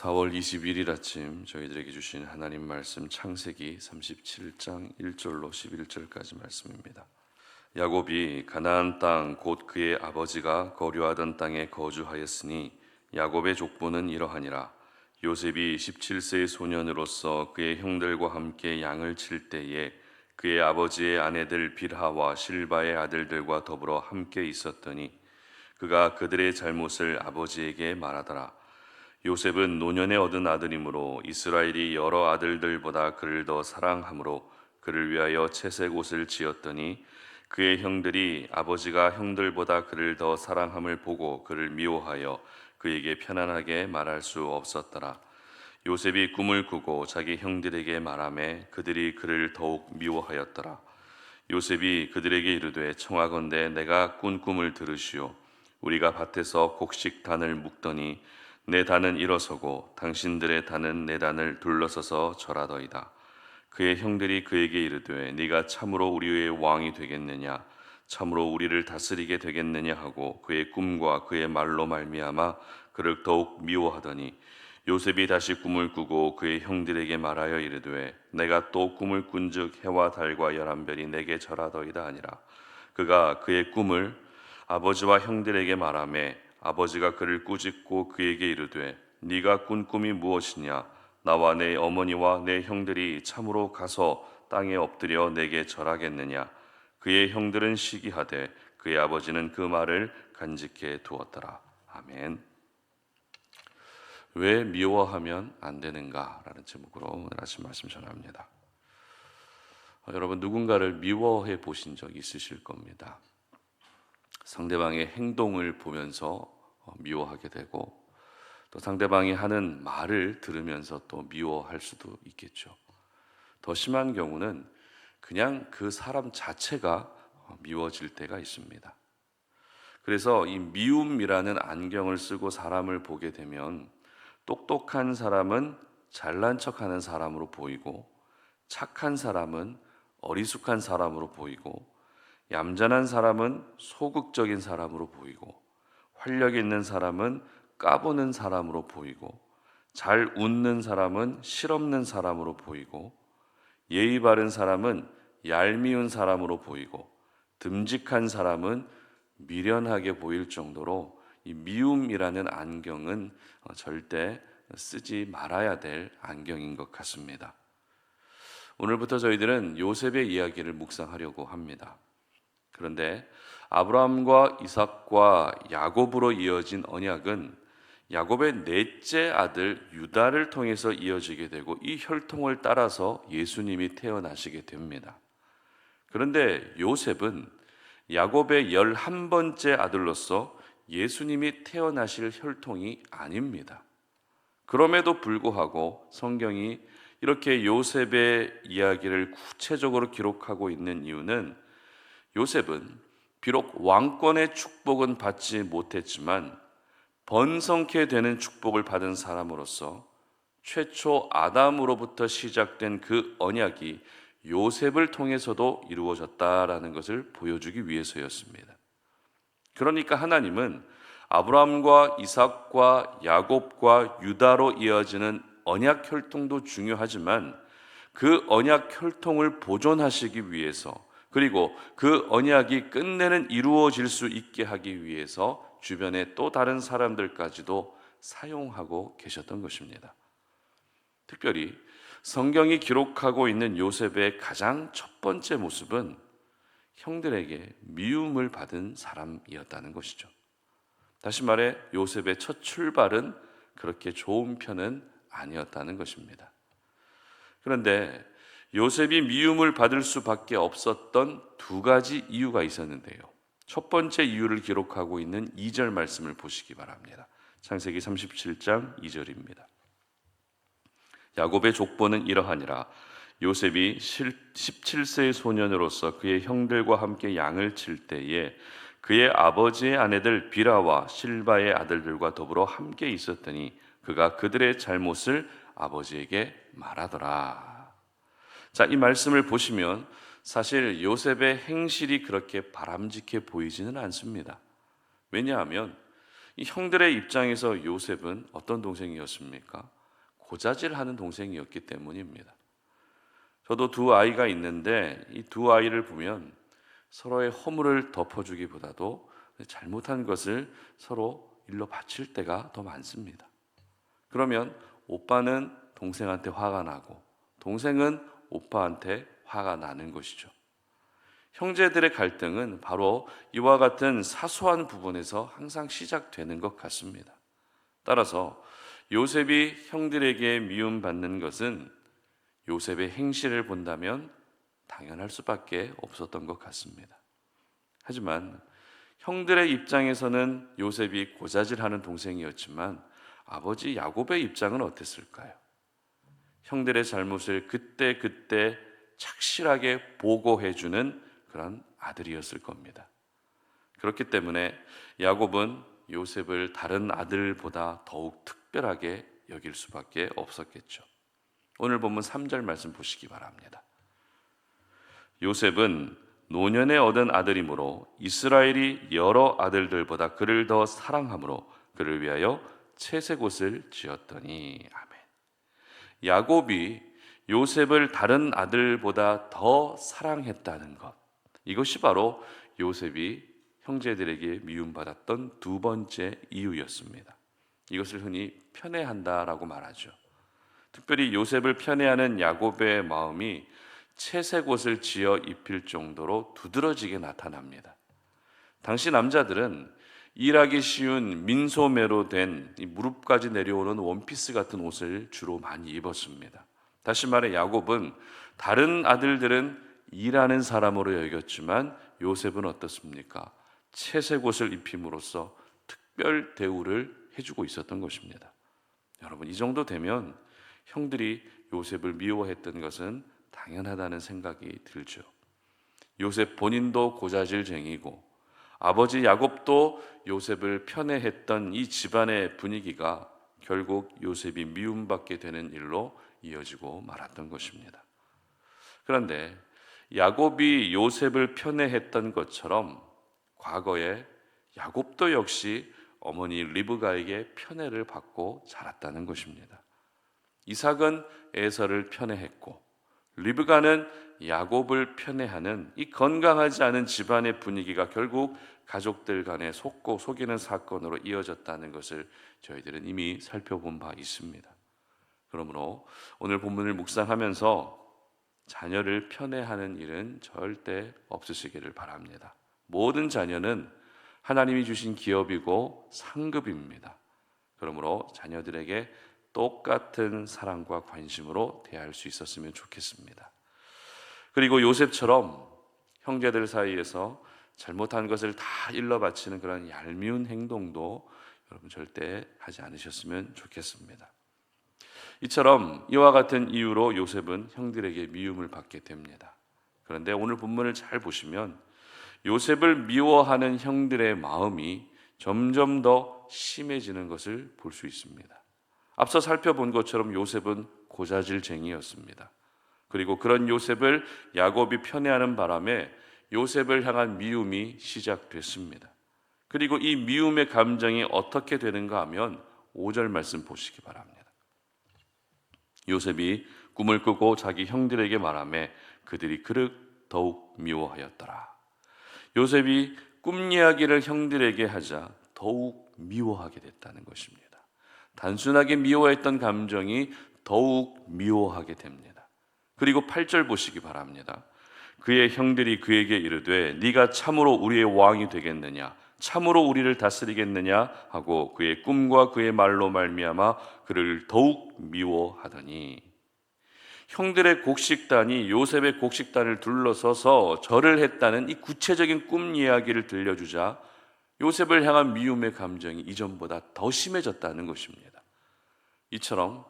4월 21일 아침 저희들에게 주신 하나님 말씀 창세기 37장 1절로 11절까지 말씀입니다. 야곱이 가나안 땅 곧 그의 아버지가 거류하던 땅에 거주하였으니 야곱의 족보는 이러하니라. 요셉이 17세의 소년으로서 그의 형들과 함께 양을 칠 때에 그의 아버지의 아내들 빌하와 실바의 아들들과 더불어 함께 있었더니 그가 그들의 잘못을 아버지에게 말하더라. 요셉은 노년에 얻은 아들이므로 이스라엘이 여러 아들들보다 그를 더 사랑하므로 그를 위하여 채색 옷을 지었더니 그의 형들이 아버지가 형들보다 그를 더 사랑함을 보고 그를 미워하여 그에게 편안하게 말할 수 없었더라. 요셉이 꿈을 꾸고 자기 형들에게 말하매 그들이 그를 더욱 미워하였더라. 요셉이 그들에게 이르되 청하건대 내가 꾼 꿈을 들으시오. 우리가 밭에서 곡식단을 묶더니 내 단은 일어서고 당신들의 단은 내 단을 둘러서서 절하더이다. 그의 형들이 그에게 이르되 네가 참으로 우리의 왕이 되겠느냐 참으로 우리를 다스리게 되겠느냐 하고 그의 꿈과 그의 말로 말미암아 그를 더욱 미워하더니 요셉이 다시 꿈을 꾸고 그의 형들에게 말하여 이르되 내가 또 꿈을 꾼즉 해와 달과 열한 별이 내게 절하더이다 하니라. 그가 그의 꿈을 아버지와 형들에게 말하매 아버지가 그를 꾸짖고 그에게 이르되 네가 꾼 꿈이 무엇이냐 나와 내 어머니와 내 형들이 참으로 가서 땅에 엎드려 내게 절하겠느냐. 그의 형들은 시기하되 그의 아버지는 그 말을 간직해 두었더라. 아멘. 왜 미워하면 안 되는가? 라는 제목으로 오늘 아침 말씀 전합니다. 여러분 누군가를 미워해 보신 적 있으실 겁니다. 상대방의 행동을 보면서 미워하게 되고 또 상대방이 하는 말을 들으면서 또 미워할 수도 있겠죠. 더 심한 경우는 그냥 그 사람 자체가 미워질 때가 있습니다. 그래서 이 미움이라는 안경을 쓰고 사람을 보게 되면 똑똑한 사람은 잘난 척하는 사람으로 보이고 착한 사람은 어리숙한 사람으로 보이고 얌전한 사람은 소극적인 사람으로 보이고 활력 있는 사람은 까부는 사람으로 보이고 잘 웃는 사람은 실없는 사람으로 보이고 예의 바른 사람은 얄미운 사람으로 보이고 듬직한 사람은 미련하게 보일 정도로 이 미움이라는 안경은 절대 쓰지 말아야 될 안경인 것 같습니다. 오늘부터 저희들은 요셉의 이야기를 묵상하려고 합니다. 그런데 아브라함과 이삭과 야곱으로 이어진 언약은 야곱의 넷째 아들 유다를 통해서 이어지게 되고 이 혈통을 따라서 예수님이 태어나시게 됩니다. 그런데 요셉은 야곱의 11번째 아들로서 예수님이 태어나실 혈통이 아닙니다. 그럼에도 불구하고 성경이 이렇게 요셉의 이야기를 구체적으로 기록하고 있는 이유는 요셉은 비록 왕권의 축복은 받지 못했지만 번성케 되는 축복을 받은 사람으로서 최초 아담으로부터 시작된 그 언약이 요셉을 통해서도 이루어졌다라는 것을 보여주기 위해서였습니다. 그러니까 하나님은 아브라함과 이삭과 야곱과 유다로 이어지는 언약 혈통도 중요하지만 그 언약 혈통을 보존하시기 위해서 그리고 그 언약이 끝내는 이루어질 수 있게 하기 위해서 주변에 또 다른 사람들까지도 사용하고 계셨던 것입니다. 특별히 성경이 기록하고 있는 요셉의 가장 첫 번째 모습은 형들에게 미움을 받은 사람이었다는 것이죠. 다시 말해 요셉의 첫 출발은 그렇게 좋은 편은 아니었다는 것입니다. 그런데 요셉이 미움을 받을 수밖에 없었던 두 가지 이유가 있었는데요. 첫 번째 이유를 기록하고 있는 2절 말씀을 보시기 바랍니다. 창세기 37장 2절입니다. 야곱의 족보는 이러하니라. 요셉이 17세의 소년으로서 그의 형들과 함께 양을 칠 때에 그의 아버지의 아내들 비라와 실바의 아들들과 더불어 함께 있었더니 그가 그들의 잘못을 아버지에게 말하더라. 자, 이 말씀을 보시면 사실 요셉의 행실이 그렇게 바람직해 보이지는 않습니다. 왜냐하면 이 형들의 입장에서 요셉은 어떤 동생이었습니까? 고자질하는 동생이었기 때문입니다. 저도 두 아이가 있는데 이 두 아이를 보면 서로의 허물을 덮어주기보다도 잘못한 것을 서로 일러 바칠 때가 더 많습니다. 그러면 오빠는 동생한테 화가 나고 동생은 오빠한테 화가 나는 것이죠. 형제들의 갈등은 바로 이와 같은 사소한 부분에서 항상 시작되는 것 같습니다. 따라서 요셉이 형들에게 미움받는 것은 요셉의 행실을 본다면 당연할 수밖에 없었던 것 같습니다. 하지만 형들의 입장에서는 요셉이 고자질하는 동생이었지만 아버지 야곱의 입장은 어땠을까요? 형들의 잘못을 그때그때 착실하게 보고해주는 그런 아들이었을 겁니다. 그렇기 때문에 야곱은 요셉을 다른 아들보다 더욱 특별하게 여길 수밖에 없었겠죠. 오늘 본문 3절 말씀 보시기 바랍니다. 요셉은 노년에 얻은 아들이므로 이스라엘이 여러 아들들보다 그를 더 사랑함으로 그를 위하여 채색옷을 지었더니. 아멘. 야곱이 요셉을 다른 아들보다 더 사랑했다는 것, 이것이 바로 요셉이 형제들에게 미움받았던 두 번째 이유였습니다. 이것을 흔히 편애한다라고 말하죠. 특별히 요셉을 편애하는 야곱의 마음이 채색옷을 지어 입힐 정도로 두드러지게 나타납니다. 당시 남자들은 일하기 쉬운 민소매로 된 이 무릎까지 내려오는 원피스 같은 옷을 주로 많이 입었습니다. 다시 말해 야곱은 다른 아들들은 일하는 사람으로 여겼지만 요셉은 어떻습니까? 채색옷을 입힘으로써 특별 대우를 해주고 있었던 것입니다. 여러분, 이 정도 되면 형들이 요셉을 미워했던 것은 당연하다는 생각이 들죠. 요셉 본인도 고자질쟁이고 아버지 야곱도 요셉을 편애했던 이 집안의 분위기가 결국 요셉이 미움받게 되는 일로 이어지고 말았던 것입니다. 그런데 야곱이 요셉을 편애했던 것처럼 과거에 야곱도 역시 어머니 리브가에게 편애를 받고 자랐다는 것입니다. 이삭은 에서를 편애했고 리브가는 야곱을 편애하는 이 건강하지 않은 집안의 분위기가 결국 가족들 간에 속고 속이는 사건으로 이어졌다는 것을 저희들은 이미 살펴본 바 있습니다. 그러므로 오늘 본문을 묵상하면서 자녀를 편애하는 일은 절대 없으시기를 바랍니다. 모든 자녀는 하나님이 주신 기업이고 상급입니다. 그러므로 자녀들에게 똑같은 사랑과 관심으로 대할 수 있었으면 좋겠습니다. 그리고 요셉처럼 형제들 사이에서 잘못한 것을 다 일러 바치는 그런 얄미운 행동도 여러분 절대 하지 않으셨으면 좋겠습니다. 이처럼 이와 같은 이유로 요셉은 형들에게 미움을 받게 됩니다. 그런데 오늘 본문을 잘 보시면 요셉을 미워하는 형들의 마음이 점점 더 심해지는 것을 볼 수 있습니다. 앞서 살펴본 것처럼 요셉은 고자질쟁이였습니다. 그리고 그런 요셉을 야곱이 편애하는 바람에 요셉을 향한 미움이 시작됐습니다. 그리고 이 미움의 감정이 어떻게 되는가 하면 5절 말씀 보시기 바랍니다. 요셉이 꿈을 꾸고 자기 형들에게 말하며 그들이 그를 더욱 미워하였더라. 요셉이 꿈 이야기를 형들에게 하자 더욱 미워하게 됐다는 것입니다. 단순하게 미워했던 감정이 더욱 미워하게 됩니다. 그리고 8절 보시기 바랍니다. 그의 형들이 그에게 이르되 네가 참으로 우리의 왕이 되겠느냐, 참으로 우리를 다스리겠느냐 하고 그의 꿈과 그의 말로 말미암아 그를 더욱 미워하더니. 형들의 곡식단이 요셉의 곡식단을 둘러서서 절을 했다는 이 구체적인 꿈 이야기를 들려주자 요셉을 향한 미움의 감정이 이전보다 더 심해졌다는 것입니다. 이처럼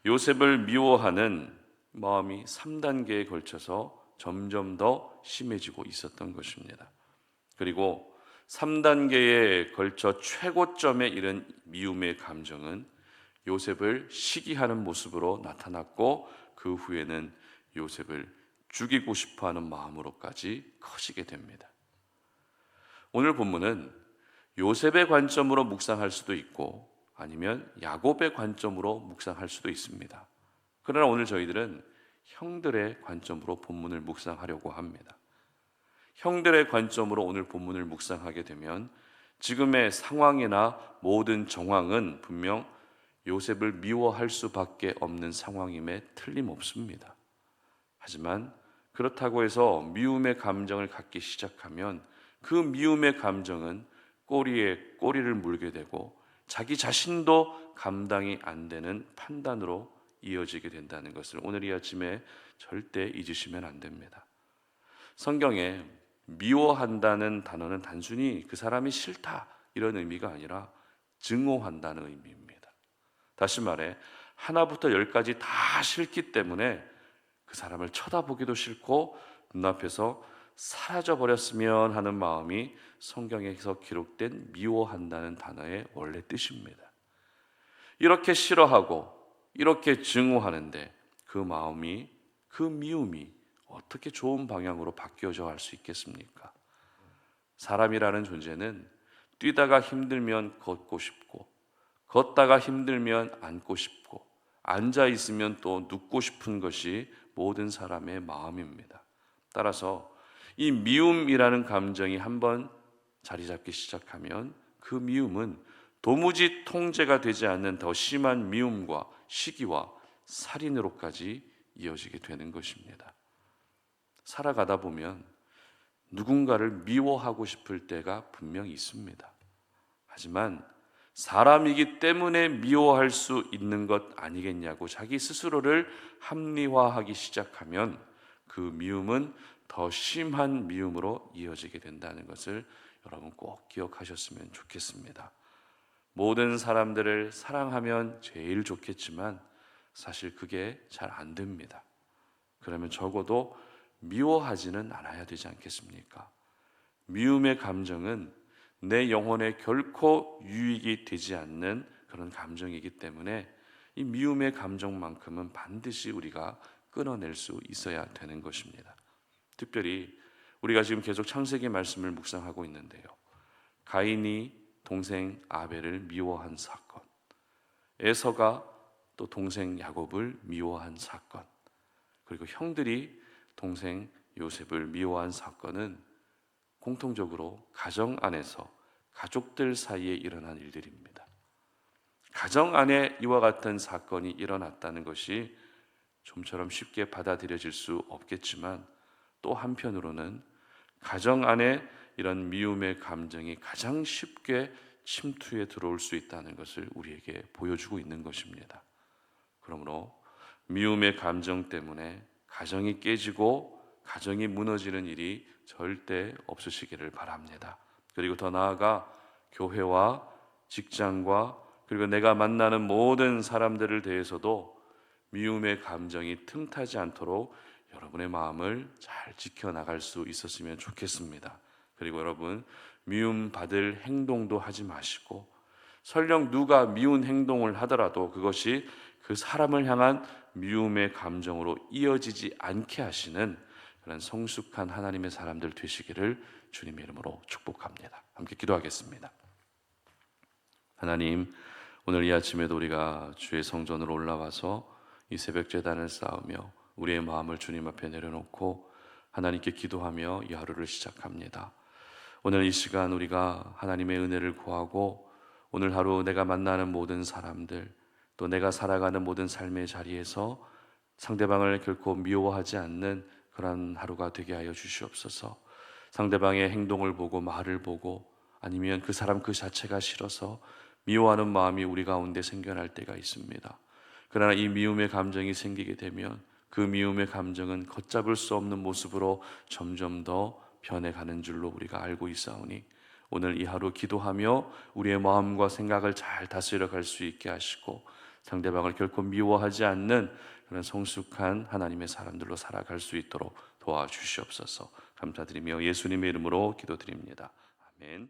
요셉을 미워하는 마음이 3단계에 걸쳐서 점점 더 심해지고 있었던 것입니다. 그리고 3단계에 걸쳐 최고점에 이른 미움의 감정은 요셉을 시기하는 모습으로 나타났고 그 후에는 요셉을 죽이고 싶어하는 마음으로까지 커지게 됩니다. 오늘 본문은 요셉의 관점으로 묵상할 수도 있고 아니면 야곱의 관점으로 묵상할 수도 있습니다. 그러나 오늘 저희들은 형들의 관점으로 본문을 묵상하려고 합니다. 형들의 관점으로 오늘 본문을 묵상하게 되면 지금의 상황이나 모든 정황은 분명 요셉을 미워할 수밖에 없는 상황임에 틀림없습니다. 하지만 그렇다고 해서 미움의 감정을 갖기 시작하면 그 미움의 감정은 꼬리에 꼬리를 물게 되고 자기 자신도 감당이 안 되는 판단으로 이어지게 된다는 것을 오늘 이 아침에 절대 잊으시면 안 됩니다. 성경에 미워한다는 단어는 단순히 그 사람이 싫다 이런 의미가 아니라 증오한다는 의미입니다. 다시 말해 하나부터 열까지 다 싫기 때문에 그 사람을 쳐다보기도 싫고 눈앞에서 사라져 버렸으면 하는 마음이 성경에서 기록된 미워한다는 단어의 원래 뜻입니다. 이렇게 싫어하고 이렇게 증오하는데 그 마음이, 그 미움이 어떻게 좋은 방향으로 바뀌어져 갈 수 있겠습니까? 사람이라는 존재는 뛰다가 힘들면 걷고 싶고 걷다가 힘들면 앉고 싶고 앉아 있으면 또 눕고 싶은 것이 모든 사람의 마음입니다. 따라서 이 미움이라는 감정이 한번 자리 잡기 시작하면 그 미움은 도무지 통제가 되지 않는 더 심한 미움과 시기와 살인으로까지 이어지게 되는 것입니다. 살아가다 보면 누군가를 미워하고 싶을 때가 분명히 있습니다. 하지만 사람이기 때문에 미워할 수 있는 것 아니겠냐고 자기 스스로를 합리화하기 시작하면 그 미움은 더 심한 미움으로 이어지게 된다는 것을 여러분 꼭 기억하셨으면 좋겠습니다. 모든 사람들을 사랑하면 제일 좋겠지만 사실 그게 잘 안 됩니다. 그러면 적어도 미워하지는 않아야 되지 않겠습니까? 미움의 감정은 내 영혼에 결코 유익이 되지 않는 그런 감정이기 때문에 이 미움의 감정만큼은 반드시 우리가 끊어낼 수 있어야 되는 것입니다. 특별히 우리가 지금 계속 창세기 말씀을 묵상하고 있는데요, 가인이 동생 아벨을 미워한 사건, 에서가 또 동생 야곱을 미워한 사건, 그리고 형들이 동생 요셉을 미워한 사건은 공통적으로 가정 안에서 가족들 사이에 일어난 일들입니다. 가정 안에 이와 같은 사건이 일어났다는 것이 좀처럼 쉽게 받아들여질 수 없겠지만 또 한편으로는 가정 안에 이런 미움의 감정이 가장 쉽게 침투해 들어올 수 있다는 것을 우리에게 보여주고 있는 것입니다. 그러므로 미움의 감정 때문에 가정이 깨지고 가정이 무너지는 일이 절대 없으시기를 바랍니다. 그리고 더 나아가 교회와 직장과 그리고 내가 만나는 모든 사람들을 대해서도 미움의 감정이 틈타지 않도록 여러분의 마음을 잘 지켜나갈 수 있었으면 좋겠습니다. 그리고 여러분, 미움받을 행동도 하지 마시고 설령 누가 미운 행동을 하더라도 그것이 그 사람을 향한 미움의 감정으로 이어지지 않게 하시는 그런 성숙한 하나님의 사람들 되시기를 주님의 이름으로 축복합니다. 함께 기도하겠습니다. 하나님, 오늘 이 아침에도 우리가 주의 성전으로 올라와서 이 새벽 제단을 쌓으며 우리의 마음을 주님 앞에 내려놓고 하나님께 기도하며 이 하루를 시작합니다. 오늘 이 시간 우리가 하나님의 은혜를 구하고 오늘 하루 내가 만나는 모든 사람들 또 내가 살아가는 모든 삶의 자리에서 상대방을 결코 미워하지 않는 그런 하루가 되게 하여 주시옵소서. 상대방의 행동을 보고 말을 보고 아니면 그 사람 그 자체가 싫어서 미워하는 마음이 우리 가운데 생겨날 때가 있습니다. 그러나 이 미움의 감정이 생기게 되면 그 미움의 감정은 걷잡을 수 없는 모습으로 점점 더 변해가는 줄로 우리가 알고 있사오니 오늘 이 하루 기도하며 우리의 마음과 생각을 잘 다스려 갈 수 있게 하시고 상대방을 결코 미워하지 않는 그런 성숙한 하나님의 사람들로 살아갈 수 있도록 도와주시옵소서. 감사드리며 예수님의 이름으로 기도드립니다. 아멘.